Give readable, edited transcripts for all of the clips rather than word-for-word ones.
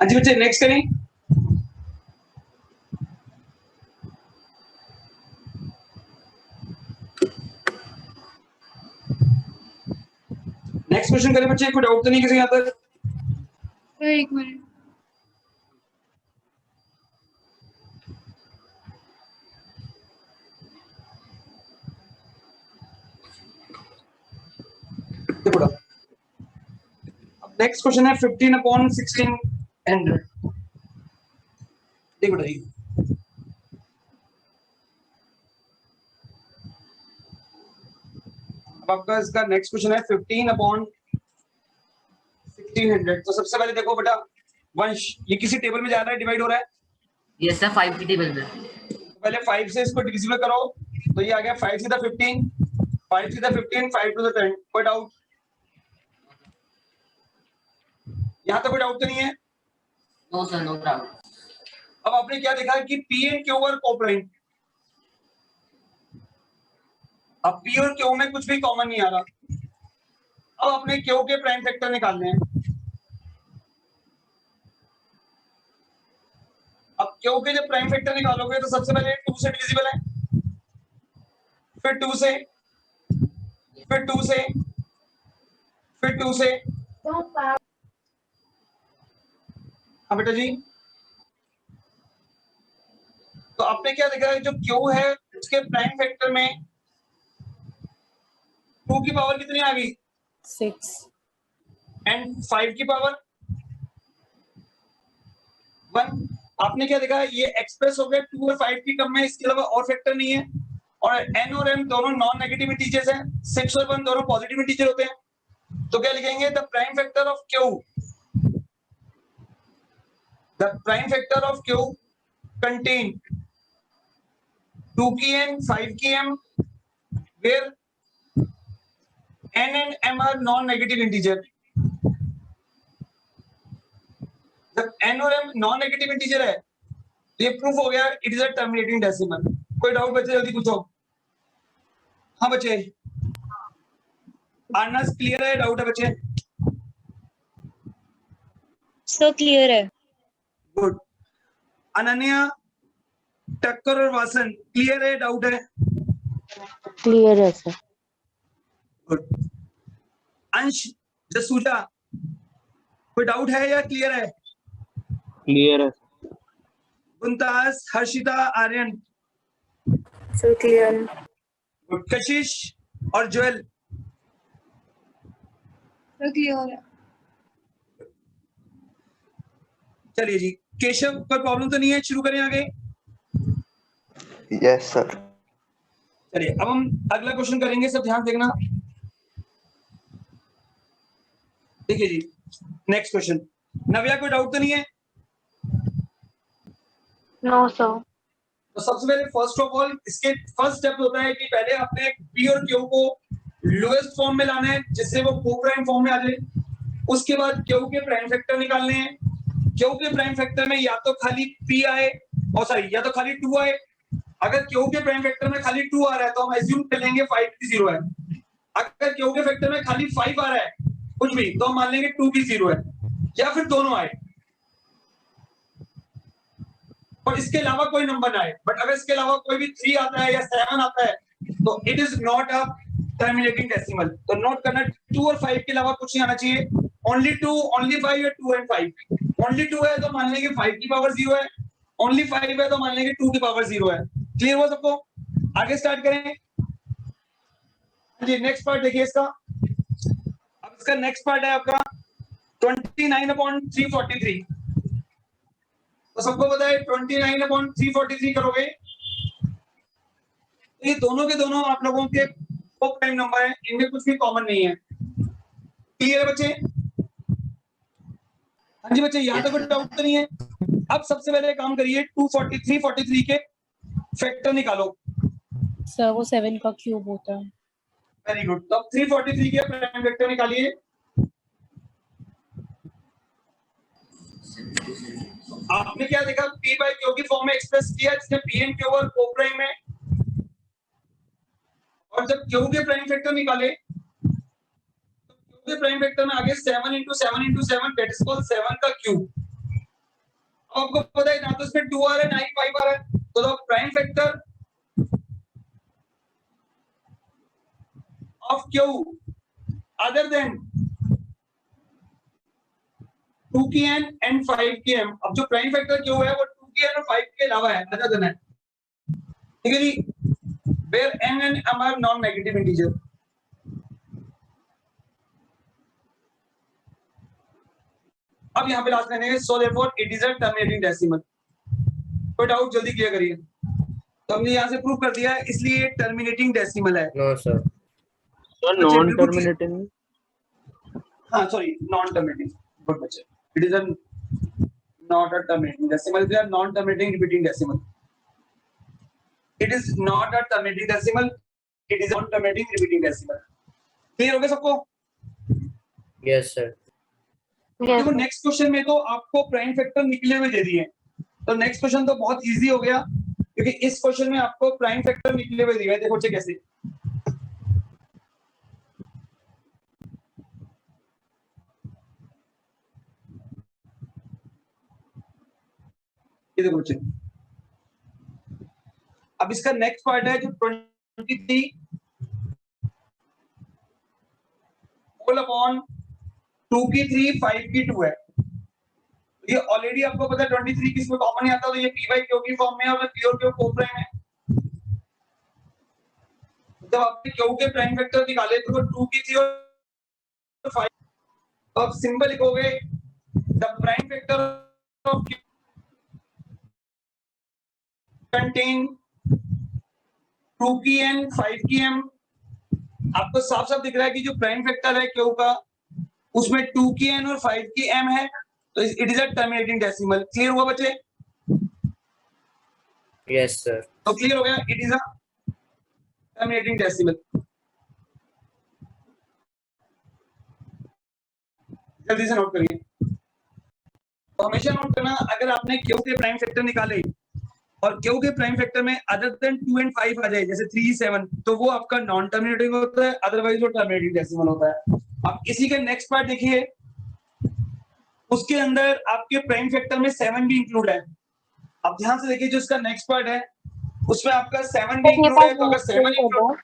हाँ जी बच्चे नेक्स्ट करें। नेक्स्ट क्वेश्चन करें बच्चे, कोई डाउट तो नहीं किसी यहाँ तक? एक मिनट। अब नेक्स्ट क्वेश्चन है 15/1600। देखो बताइए। अब आपका इसका नेक्स्ट क्वेश्चन है 15/1600। तो सबसे पहले देखो बेटा वंश, ये किसी टेबल में जा रहा है, डिवाइड हो रहा है? यस सर, 5 की टेबल में। पहले 5 से इसको डिविजिबल करो, तो ये आ गया 5 to the 15, 5 to the 15, 5 to the 10। कोई डाउट? यहाँ तो कोई डाउट तो नहीं है? No sir, no doubt. अब आपने क्या देखा कि पी एंड क्यू और कोप्राइम। अब पी और क्यू में कुछ भी कॉमन नहीं आ रहा। अब अपने क्यू के प्राइम फैक्टर निकालने हैं। अब क्यू के जब प्राइम फैक्टर निकालोगे तो सबसे पहले 2 से डिविजिबल है, फिर 2 से, फिर 2 से, फिर 2 से। हाँ बेटा जी। तो आपने क्या देखा है, जो क्यू है उसके प्राइम फैक्टर में 2 की पावर कितनी आ गई? 6 एंड 5 की पावर 1। आपने क्या देखा, ये एक्सप्रेस हो गया 2 और 5 की टर्म में, इसके अलावा और फैक्टर नहीं है। और n और m दोनों नॉन नेगेटिव इंटीजर्स हैं, 6 और 1 दोनों पॉजिटिव इंटीजर होते हैं। तो क्या लिखेंगे, the prime factor of q, the prime factor of q contain 2 की n, 5 की m, where n and m are non-negative integer। जब n और m नॉन नेगेटिव इंटीजर है तो ये प्रूफ हो गया it is a terminating decimal. कोई डाउट बच्चे जल्दी पूछो। हाँ बच्चे, आना क्लियर है? डाउट है बच्चे? सर क्लियर है। गुड। अनन्या, टक्कर और वासन क्लियर है? डाउट है? क्लियर है सर। गुड। अंश, जसूजा, कोई डाउट है या क्लियर है? क्लियर है। Guntas, Harshita, Aryan? Sir clear. Good. Kashish और ज्वेल? सर क्लियर है। चलिए जी, केशव कोई प्रॉब्लम तो नहीं है? शुरू करें आगे? Yes sir. चलिए अब हम अगला क्वेश्चन करेंगे, सब ध्यान देखना। देखिए जी, नेक्स्ट क्वेश्चन। नव्या कोई डाउट तो नहीं है? No sir. तो सबसे पहले फर्स्ट ऑफ ऑल इसके फर्स्ट स्टेप होता है कि पहले अपने पी और क्यू को लोएस्ट फॉर्म में लाना है, जिससे वो कोप्राइम फॉर्म में आ जाए। उसके बाद क्यू के प्राइम फैक्टर निकालने हैं। क्यू के प्राइम फैक्टर में या तो खाली पी आए, और सॉरी या तो खाली 2 आए। अगर क्यू के प्राइम फैक्टर में खाली 2 आ रहा है तो हम एज्यूम कर लेंगे 5 भी 0 है। अगर क्यू के फैक्टर में खाली 5 आ रहा है कुछ भी, तो हम मान लेंगे 2 भी 0 है, या फिर दोनों आए और इसके अलावा कोई नंबर ना आए। बट अगर इसके अलावा कोई भी 3 आता है या 7 आता है तो it is not a terminating decimal. तो नोट करना, 2 और 5 के अलावा कुछ नहीं आना चाहिए। ओनली 2, ओनली 5 या 2 एंड 5। ओनली 2 है तो मान लेंगे 5 की पावर 0 है, ओनली 5 है तो मान लेंगे 2 की पावर 0 है। क्लियर हुआ सबको? आगे स्टार्ट करें जी। नेक्स्ट पार्ट देखिए इसका। अब इसका नेक्स्ट पार्ट है आपका 29/343। तो सबको पता है 29/343 करोगे तो ये दोनों के दोनों आप लोगों के प्राइम नंबर है, इनमें कुछ भी कॉमन नहीं है। क्लियर है बच्चे? हाँ जी बच्चे, यहाँ तक कोई डाउट तो नहीं है? अब सबसे पहले काम करिए, 243 के फैक्टर निकालो। सर वो 7 का क्यूब होता है। Very good. तो अब 343 के प्राइम फैक्टर निकालिए। आपने क्या देखा, p बाय q की फॉर्म में एक्सप्रेस किया, जिसमें p एंड q और कोप्राइम है। और जब q के प्राइम फैक्टर निकाले तो q के प्राइम फैक्टर में आगे 7 × 7 × 7 दैट इज कॉल्ड 7 का क्यूब। आपको पता है ना तो इसमें 2 आ रहा है ना ही 5 आ रहा है, तो the prime factor of Q other than 2 की एन एंड 5 की एम। अब जो प्राइम फैक्टर क्यू है वो 2 की एन और 5 के अलावा है, अदर देन है, ठीक है जी। Where N and M are non negative integer. अब यहाँ पे लास्ट लाइन है so therefore it is a terminating decimal. कोई डाउट जल्दी क्लियर करिए। तो हमने यहाँ से प्रूव कर दिया है, इसलिए टर्मिनेटिंग डेसिमल है। No sir. Sir non terminating. हाँ सॉरी नॉन टर्मिनेटिंग, गुड बच्चे। It is a not a terminating decimal, it is a non terminating repeating decimal. It is not a terminating decimal, it is non terminating repeating decimal. Clear हो गया सबको? Yes sir. देखो next question में तो आपको prime factor निकले हुए दे दिए, तो नेक्स्ट क्वेश्चन तो बहुत इजी हो गया, क्योंकि इस क्वेश्चन में आपको प्राइम फैक्टर निकले हुए दिए हैं। देखो कैसे, ये देखो बच्चे। अब इसका नेक्स्ट पार्ट है जो 23 होल अपॉन 2 की 3 5 की 2 है। ये ऑलरेडी आपको पता है 23 किसमें कॉमन आता है, तो ये p बाई q की फॉर्म में है और p और q कोप्राइम है। जब आपने q के प्राइम वेक्टर निकाले तो 2 की 3 और 5, तो आप सिंपल लिखोगे the prime vector of q contain 2 की n 5 की m। आपको साफ साफ दिख रहा है कि जो प्राइम वेक्टर है q का उसमें 2 की n और 5 की m है, तो it is a terminating decimal. Clear हुआ बच्चे? Yes sir. तो क्लियर हो गया, it is a terminating decimal. जल्दी से नोट करिए। तो हमेशा नोट करना, अगर आपने क्यू के प्राइम फैक्टर निकाले और क्यू के प्राइम फैक्टर में अदर देन 2 एंड 5 आ जाए, जैसे 3 7, तो वो आपका नॉन टर्मिनेटिंग होता है, अदरवाइज वो टर्मिनेटिंग डेसिमल होता है। अब इसी के नेक्स्ट पार्ट देखिए, उसके अंदर आपके प्राइम फैक्टर में 7 भी इंक्लूड है। अब ध्यान से देखिए, जो इसका नेक्स्ट पार्ट है उसमें आपका 7 भी इंक्लूड है, तो अगर 7 इंक्लूड,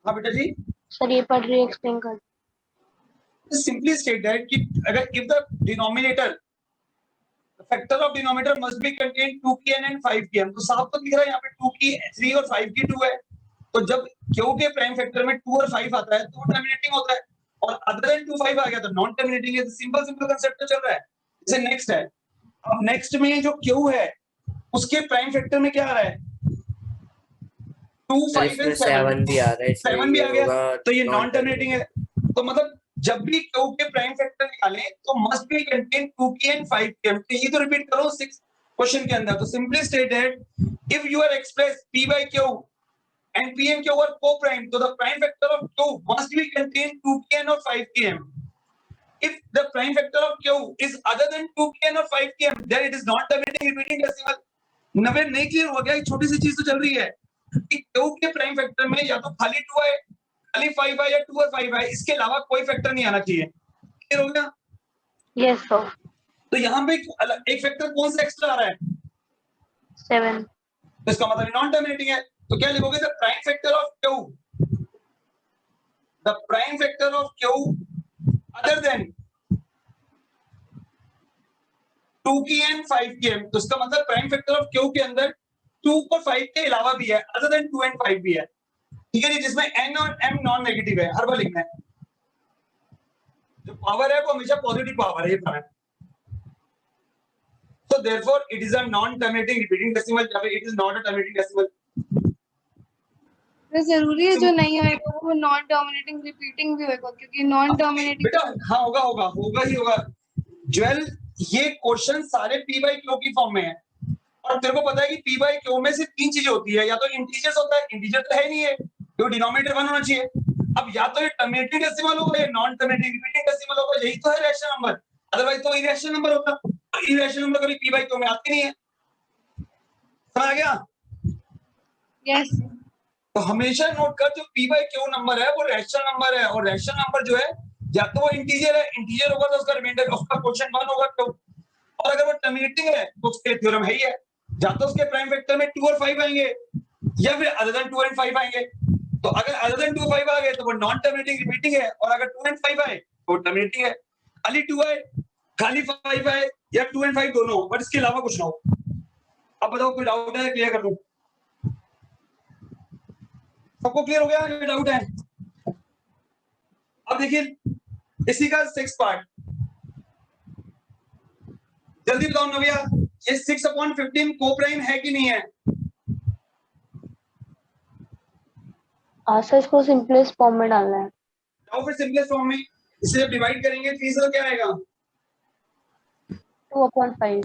हाँ बेटा जी, सर ये पढ़ रही एक्सप्लेन कर। सिंपली स्टेट दैट कि अगर if the denominator factor of denominator must be contain 2 की n एंड 5 की m, तो साफ तो दिख रहा है यहाँ पे 2 की 3 और 5 की 2 है, तो जब q के प्राइम फैक्टर में 2 और 5 आता है तो वो टर्मिनेटिंग होता है, और अदर देन 2 5 आ गया तो नॉन टर्मिनेटिंग है। सिंपल कंसेप्ट तो चल रहा है। जैसे नेक्स्ट है, अब नेक्स्ट में जो q है उसके प्राइम फैक्टर में क्या आ रहा है, 2 सर 5 एंड इसमें 7 भी आ रहा है, 7 भी आ गया, होगा तो ये नॉन टर्मिनेटिंग है। तो मतलब जब भी q के प्राइम फैक्टर निकालें तो मस्ट बी कंटेन 2 की एंड 5 की m। तो ये तो रिपीट करो 6 क्वेश्चन के अंदर। तो simply state that if you are express p by q and p and q are co-prime, so the prime factor of q must be contain 2 की n और 5 की m। if the prime factor of q is other than 2 की n और 5 की m, then it is not terminating repeating decimal। नवे नहीं clear हो गया? एक छोटी सी चीज तो चल रही है कि q के प्राइम फैक्टर में या तो खाली 2 है, खाली 5 है, या 2 और 5 है, इसके अलावा कोई फैक्टर नहीं आना चाहिए। क्लियर हो गया? Yes sir. तो यहाँ पे एक फैक्टर कौन सा एक्स्ट्रा आ रहा है? 7। तो इसका मतलब नॉन टर्मिनेटिंग है। तो क्या लिखोगे? The prime factor of q, the prime factor of q other than 2 की n 5 की m। तो इसका मतलब प्राइम फैक्टर ऑफ q के अंदर 2 और 5 के अलावा भी है, अदर देन 2 एंड 5 भी है, ठीक है जी, जिसमें n और m नॉन नेगेटिव है। हर बार लिखना है, जो पावर है वो हमेशा पॉजिटिव पावर है, ये पता है। So therefore it is a non-terminating repeating decimal, या फिर it is not a terminating decimal। तो जरूरी है जो नहीं होएगा वो नॉन डोमिनेटिंग रिपीटिंग भी होएगा, क्योंकि नॉन डोमिनेटिंग बेटा हाँ होगा ही होगा। ज्वेल, ये क्वेश्चन सारे p by q की फॉर्म में है, और तेरे को पता है कि p by q में से 3 चीजें होती है, या तो इंटीजर्स होता है, इंटीजर तो है नहीं है, तो डिनोमिनेटर 1 होना चाहिए। अब या तो ये टर्मिनेटिंग डेसिमल होगा या नॉन टर्मिनेटिंग रिपीटिंग डेसिमल होगा, यही तो है रैशनल नंबर, अदरवाइज तो इरेशनल नंबर होगा। इरेशनल नंबर कभी p by q में आते नहीं है। समझ आ गया? यस तो हमेशा नोट कर, जो p by q नंबर है वो रैशनल नंबर है, और रैशनल नंबर जो है या तो वो इंटीजर है, इंटीजर होगा तो उसका रिमाइंडर उसका क्वोशिएंट 1 होगा, तो और अगर वो टर्मिनेटिंग है तो उसके थ्योरम है ही है, या तो उसके प्राइम फैक्टर में 2 और 5 आएंगे या फिर अदर देन 2 एंड 5 आएंगे। तो अगर अदर देन 2 5 आ गए तो वो नॉन टर्मिनेटिंग रिपीटिंग है, और अगर 2 एंड 5 आए तो वो टर्मिनेटिंग है। खाली 2 आए, खाली 5 आए, या 2 एंड 5 दोनों, बट इसके अलावा कुछ ना हो। अब बताओ कोई डाउट है, क्लियर कर दूं? सबको क्लियर हो गया, कोई डाउट है? अब देखिए इसी का 6 पार्ट, जल्दी बताओ नव्या, ये 6/15 कोप्राइम है कि नहीं है? सर इसको सिंपलेस्ट फॉर्म में डालना है। जाओ फिर सिंपलेस्ट फॉर्म में, इसे जब डिवाइड करेंगे 3 से तो क्या आएगा? 2/5।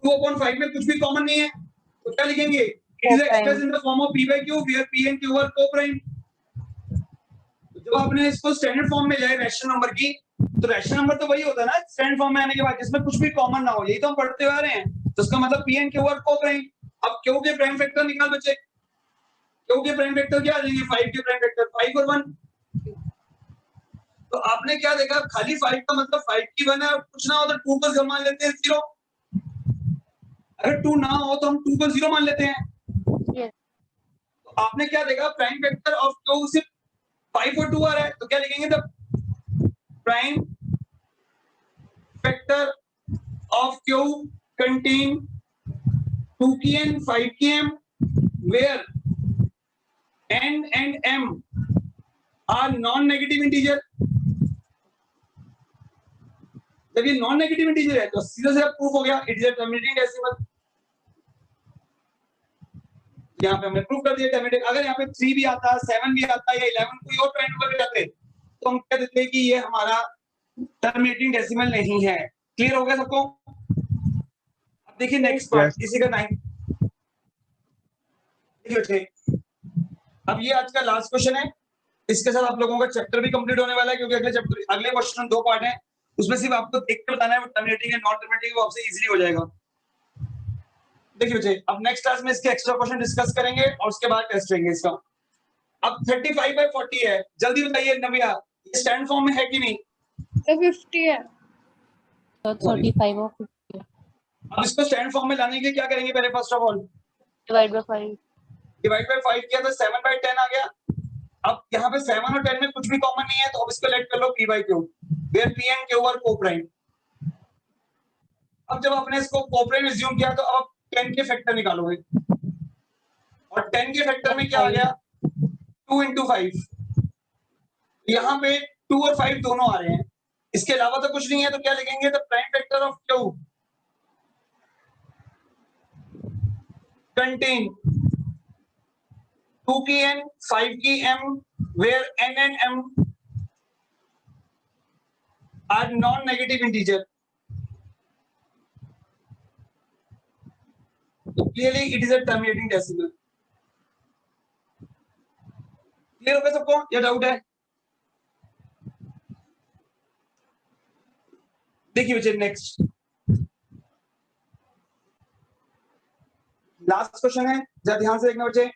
2/5 में कुछ भी कॉमन नहीं है, तो क्या लिखेंगे? It is express in the form of p by q where p and q are coprime. जब आपने इसको स्टैंडर्ड फॉर्म में जाए रैशनल नंबर की, तो रैशनल नंबर तो वही होता है ना स्टैंडर्ड फॉर्म में आने के बाद जिसमें कुछ भी कॉमन ना हो, यही तो हम पढ़ते हुए आ रहे हैं। तो इसका मतलब p and q are coprime. अब q के प्राइम फैक्टर निकाल बच्चे, q के प्राइम फैक्टर क्या आ जाएंगे? 5 के प्राइम फैक्टर 5 और 1। तो आपने क्या देखा, खाली 5 का मतलब 5 की 1 है, कुछ ना हो तो 2 को मान लेते हैं 0। अगर 2 ना हो तो हम 2 को 0 मान लेते हैं। Yes. तो आपने क्या देखा, प्राइम फैक्टर ऑफ q सिर्फ 5 और 2 आ रहा है, तो क्या लिखेंगे? The prime factor of q contain 2 की n 5 की m where n and m are non negative integer. जब ये नॉन नेगेटिव इंटीजर है तो सीधा सीधा प्रूफ हो गया it is a terminating decimal. यहाँ पे हमने प्रूफ कर दिया टर्मिनेटिंग। अगर यहाँ पे 3 भी आता, 7 भी आता या 11 कोई और प्राइम नंबर भी आते तो हम कह देते हैं कि ये हमारा टर्मिनेटिंग डेसिमल नहीं है। क्लियर हो गया सबको? अब देखिए नेक्स्ट पार्ट, इसी का 9। देखिए अब ये आज का लास्ट क्वेश्चन है, इसके साथ आप लोगों का चैप्टर भी कंप्लीट होने वाला है, क्योंकि अगले क्वेश्चन 2 पार्ट है, उसमें सिर्फ आपको देख कर बताना है टर्मिनेटिंग है नॉन टर्मिनेटिंग, वो आपसे इजीली हो जाएगा। देखिए बच्चे अब नेक्स्ट क्लास में इसके एक्स्ट्रा क्वेश्चन डिस्कस करेंगे और उसके बाद टेस्ट लेंगे इसका। अब 35/40 है, जल्दी बताइए नव्या, ये स्टैंड फॉर्म में है कि नहीं? तो 50 है। तो 35 और 50 अब इसको स्टैंड फॉर्म में लाने के लिए क्या करेंगे? पहले first of all divide by 5। Divide by 5 किया तो 7/10 आ गया। अब यहाँ पे 7 और 10 में कुछ भी कॉमन नहीं है, तो अब इसको लेट कर लो p by q where p and q are coprime. अब जब आपने इसको कोप्राइम अज्यूम किया तो अब 10 के फैक्टर निकालोगे, और 10 के फैक्टर में क्या आ गया? 2 into 5। यहाँ पे 2 और 5 दोनों आ रहे हैं, इसके अलावा तो कुछ नहीं है, तो क्या लिखेंगे? The prime factor of q contain 2 की n 5 की m where n and m are non-negative integer। So clearly it is a terminating decimal। Clear हो गया सबको या डाउट है? देखिए बच्चे नेक्स्ट लास्ट क्वेश्चन है, जरा ध्यान से देखना बच्चे।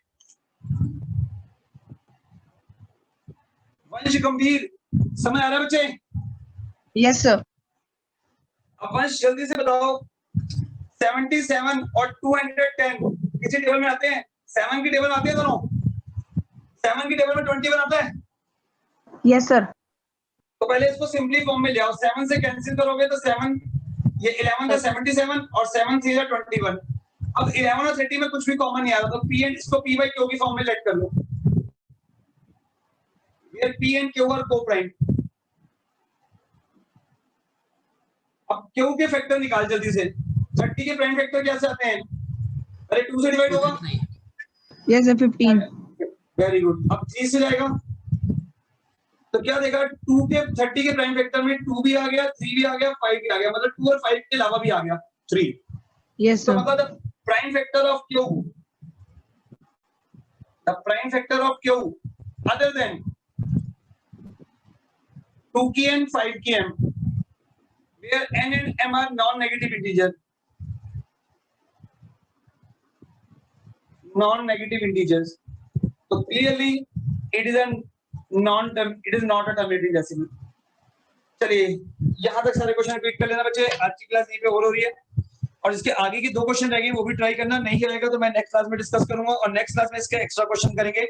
वंश गंभीर समझ आ रहा है बच्चे? Yes sir. अब वंश जल्दी से बताओ, 77 और 210 किसी टेबल में आते हैं? 7 की टेबल में आते हैं दोनों? 7 की टेबल में 21 आता है? Yes sir. तो पहले इसको सिंपली फॉर्म में ले आओ, 7 से कैंसिल करोगे तो 7 ये 11 था 77 और 7 3 था 21। अब 11 और 30 में कुछ भी कॉमन नहीं आ रहा, तो p and इसको p by q की फॉर्म में लेट कर लो where p and q are coprime. अब q के फैक्टर निकाल जल्दी से। 30 के प्राइम फैक्टर कैसे आते हैं? अरे 2 से डिवाइड होगा। Yes sir 15। Very good. अब 3 से जाएगा तो क्या देखा? 2 के 30 के प्राइम फैक्टर में 2 भी आ गया, 3 भी आ गया, 5 भी आ गया, मतलब 2 और 5 के अलावा भी आ गया 3। यस तो सर। मतलब prime factor of q, the prime factor of q other than 2 की n 5 की m where n and m are non-negative integer, non-negative integers, so clearly it is a it is not a terminating decimal। चलिए यहाँ तक सारे question repeat कर लेना बच्चे, आज की क्लास यहीं पे और हो रही है, और इसके आगे की 2 क्वेश्चन रह गए वो भी ट्राई करना, नहीं रहेगा तो मैं नेक्स्ट क्लास में डिस्कस करूंगा, और नेक्स्ट क्लास में इसके एक्स्ट्रा क्वेश्चन करेंगे।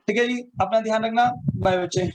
ठीक है जी, अपना ध्यान रखना, बाय बच्चे।